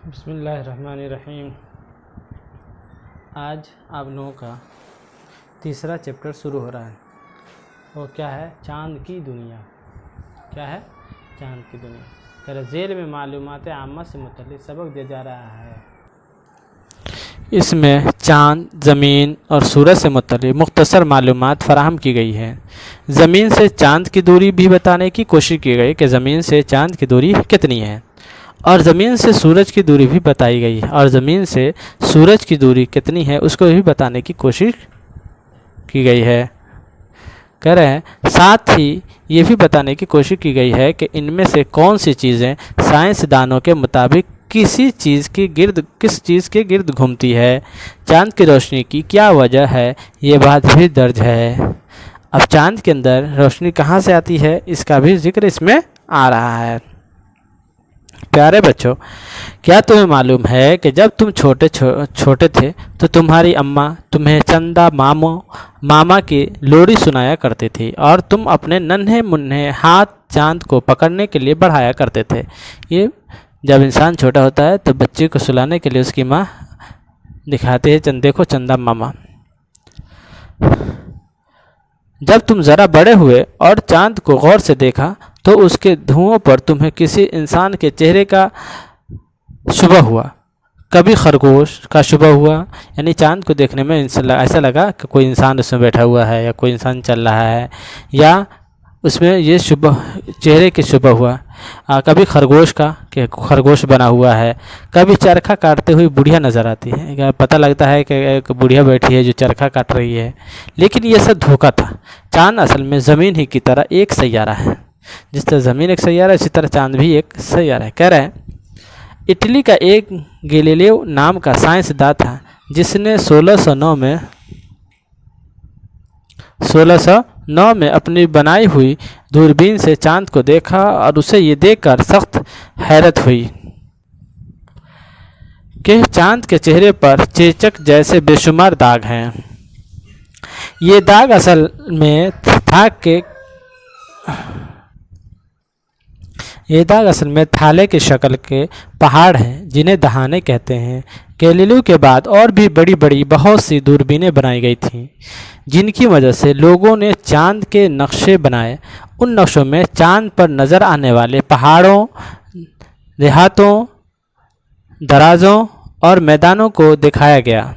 بسم اللہ الرحمن الرحیم۔ آج آپ لوگوں کا تیسرا چیپٹر شروع ہو رہا ہے۔ وہ کیا ہے؟ چاند کی دنیا۔ کیا ہے؟ چاند کی دنیا۔ پھر ذیل میں معلومات عامہ سے متعلق سبق دیا جا رہا ہے۔ اس میں چاند، زمین اور سورج سے متعلق مختصر معلومات فراہم کی گئی ہیں۔ زمین سے چاند کی دوری بھی بتانے کی کوشش کی گئی کہ زمین سے چاند کی دوری کتنی ہے، اور زمین سے سورج کی دوری بھی بتائی گئی ہے، اور زمین سے سورج کی دوری کتنی ہے اس کو بھی بتانے کی کوشش کی گئی ہے۔ کہہ رہے ہیں ساتھ ہی یہ بھی بتانے کی کوشش کی گئی ہے کہ ان میں سے کون سی چیزیں سائنسدانوں کے مطابق کس چیز کے گرد گھومتی ہے، چاند کی روشنی کی کیا وجہ ہے، یہ بات بھی درج ہے۔ اب چاند کے اندر روشنی کہاں سے آتی ہے اس کا بھی ذکر اس میں آ رہا ہے۔ پیارے بچوں، کیا تمہیں معلوم ہے کہ جب تم چھوٹے تھے تو تمہاری اماں تمہیں چندا ماما کی لوری سنایا کرتی تھی، اور تم اپنے ننھے منھے ہاتھ چاند کو پکڑنے کے لیے بڑھایا کرتے تھے۔ یہ جب انسان چھوٹا ہوتا ہے تو بچے کو سلانے کے لیے اس کی ماں دکھاتی ہے، دیکھو چندا ماما۔ جب تم ذرا بڑے ہوئے اور چاند کو غور سے دیکھا تو اس کے دھوؤں پر تمہیں کسی انسان کے چہرے کا شبہ ہوا، کبھی خرگوش کا شبہ ہوا، یعنی چاند کو دیکھنے میں ایسا لگا کہ کوئی انسان اس میں بیٹھا ہوا ہے یا کوئی انسان چل رہا ہے، یا اس میں یہ شبہ چہرے کے شبہ ہوا، کبھی خرگوش کا کہ خرگوش بنا ہوا ہے، کبھی چرخہ کاٹتے ہوئی بڑھیا نظر آتی ہے، پتہ لگتا ہے کہ ایک بڑھیا بیٹھی ہے جو چرخہ کاٹ رہی ہے۔ لیکن یہ سب دھوکہ تھا۔ چاند اصل میں زمین ہی کی طرح ایک سیارہ ہے۔ جس طرح زمین ایک سیارہ ہے اسی طرح چاند بھی ایک سیارہ ہے۔ کہہ رہے ہیں اٹلی کا ایک گیلیلیو نام کا سائنسداں تھا جس نے 1609 میں اپنی بنائی ہوئی دوربین سے چاند کو دیکھا، اور اسے یہ دیکھ کر سخت حیرت ہوئی کہ چاند کے چہرے پر چیچک جیسے بے شمار داغ ہیں۔ یہ داغ اصل میں تھالے کی شکل کے پہاڑ ہیں جنہیں دہانے کہتے ہیں۔ گیلیلیو کے بعد اور بھی بڑی بڑی بہت سی دوربینیں بنائی گئی تھیں جن کی وجہ سے لوگوں نے چاند کے نقشے بنائے۔ ان نقشوں میں چاند پر نظر آنے والے پہاڑوں، دیہاتوں، درازوں اور میدانوں کو دکھایا گیا۔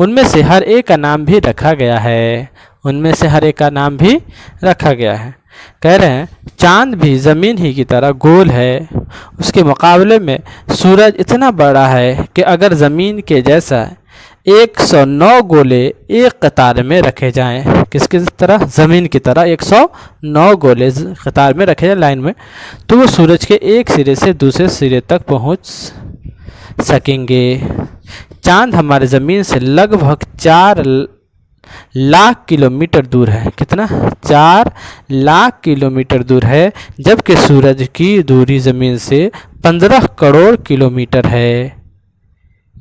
ان میں سے ہر ایک کا نام بھی رکھا گیا ہے۔ کہہ رہے ہیں چاند بھی زمین ہی کی طرح گول ہے۔ اس کے مقابلے میں سورج اتنا بڑا ہے کہ اگر زمین کے جیسا 109 گولے ایک قطار میں رکھے جائیں، کس کی طرح؟ زمین کی طرح 109 گولے قطار میں رکھے جائیں لائن میں، تو وہ سورج کے ایک سرے سے دوسرے سرے تک پہنچ سکیں گے۔ چاند ہمارے زمین سے لگ بھگ 4 لاکھ کلومیٹر دور ہے۔ کتنا؟ 4 لاکھ کلومیٹر دور ہے، جبکہ سورج کی دوری زمین سے 15 کروڑ کلومیٹر ہے۔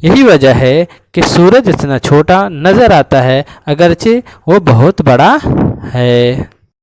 یہی وجہ ہے کہ سورج اتنا چھوٹا نظر آتا ہے اگرچہ وہ بہت بڑا ہے۔